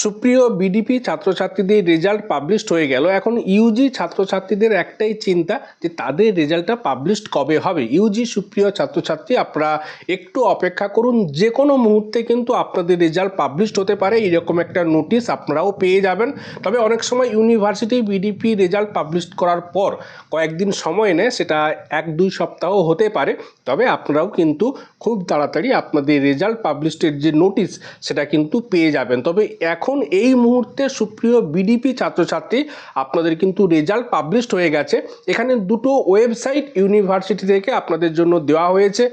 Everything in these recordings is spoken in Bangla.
সুপ্রিয় বিডিপি ছাত্রছাত্রীদের রেজাল্ট পাবলিশড হয়ে গেল। এখন ইউজি ছাত্রছাত্রীদের একটাই চিন্তা যে তাদের রেজাল্টটা পাবলিশড কবে হবে। ইউজি সুপ্রিয় ছাত্রছাত্রী, আপনারা একটু অপেক্ষা করুন, যে কোনো মুহূর্তে কিন্তু আপনাদের রেজাল্ট পাবলিশড হতে পারে, এরকম একটা নোটিশ আপনারাও পেয়ে যাবেন। তবে অনেক সময় ইউনিভার্সিটি বিডিপি রেজাল্ট পাবলিশড করার পর কয়েকদিন সময় নেয়, সেটা 1-2 সপ্তাহ হতে পারে। তবে আপনারাও কিন্তু খুব তাড়াতাড়ি আপনাদের রেজাল্ট পাবলিশডের যে নোটিশ সেটা কিন্তু পেয়ে যাবেন। তবে এখন এই মুহূর্তে সুপ্রিয় বিডিপি ছাত্রছাত্রী, আপনাদের কিন্তু রেজাল্ট পাবলিশড হয়ে গেছে। এখানে দুটো ওয়েবসাইট ইউনিভার্সিটি থেকে আপনাদের জন্য দেওয়া হয়েছে,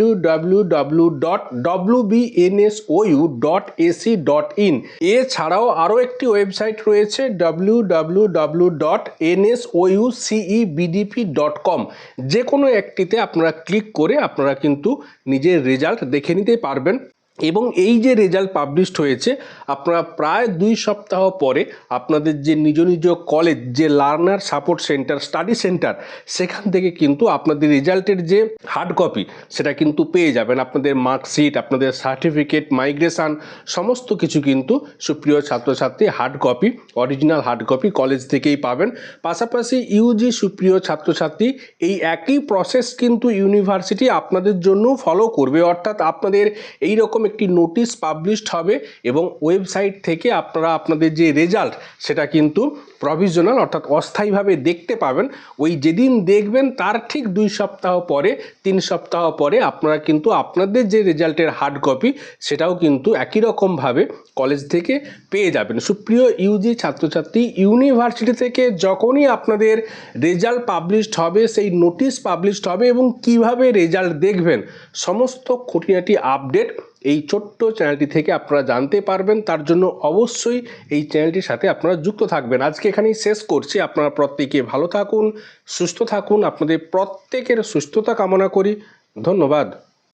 www.wbnsou.ac.in। এছাড়াও আরও একটি ওয়েবসাইট রয়েছে www.nsoucebdp.com। যে কোনো একটিতে আপনারা ক্লিক করে আপনারা কিন্তু নিজের রেজাল্ট দেখে নিতে পারবেন। এবং এই যে রেজাল্ট পাবলিশড হয়েছে, আপনারা প্রায় 2 সপ্তাহ পরে আপনাদের যে নিজ নিজ কলেজ, যে learner support centre, study centre, সেখান থেকে কিন্তু আপনাদের রেজাল্টের যে হার্ড কপি সেটা কিন্তু পেয়ে যাবেন। আপনাদের মার্কশিট, আপনাদের সার্টিফিকেট, মাইগ্রেশন, সমস্ত কিছু কিন্তু সুপ্রিয় ছাত্রছাত্রী hard copy, original hard copy college থেকেই পাবেন। পাশাপাশি ইউজি সুপ্রিয় ছাত্রছাত্রী, এই একই প্রসেস কিন্তু ইউনিভার্সিটি আপনাদের জন্য ফলো করবে। অর্থাৎ আপনাদের এই রকম একটি নোটিশ পাবলিশড হবে এবং ওয়েবসাইট থেকে আপনারা আপনাদের যে রেজাল্ট সেটা কিন্তু প্রভিশনাল অর্থাৎ অস্থায়ীভাবে দেখতে পাবেন। ওই যেদিন দেখবেন তার ঠিক 2 সপ্তাহ পরে, 3 সপ্তাহ পরে আপনারা কিন্তু আপনাদের যে রেজাল্টের হার্ড কপি সেটাও কিন্তু একই রকমভাবে কলেজ থেকে পেয়ে যাবেন। সুপ্রিয় ইউজি ছাত্রছাত্রী, ইউনিভার্সিটি থেকে যখনই আপনাদের রেজাল্ট পাবলিশড হবে, সেই নোটিশ পাবলিশড হবে এবং কিভাবে রেজাল্ট দেখবেন, সমস্ত খুঁটিনাটি আপডেট এই ছোট্ট চ্যানেলটি থেকে আপনারা জানতে পারবেন। তার জন্য অবশ্যই এই চ্যানেলটির সাথে আপনারা যুক্ত থাকবেন। আজকে এখানেই শেষ করছি। আপনারা প্রত্যেকে ভালো থাকুন, সুস্থ থাকুন। আপনাদের প্রত্যেকের সুস্থতা কামনা করি। ধন্যবাদ।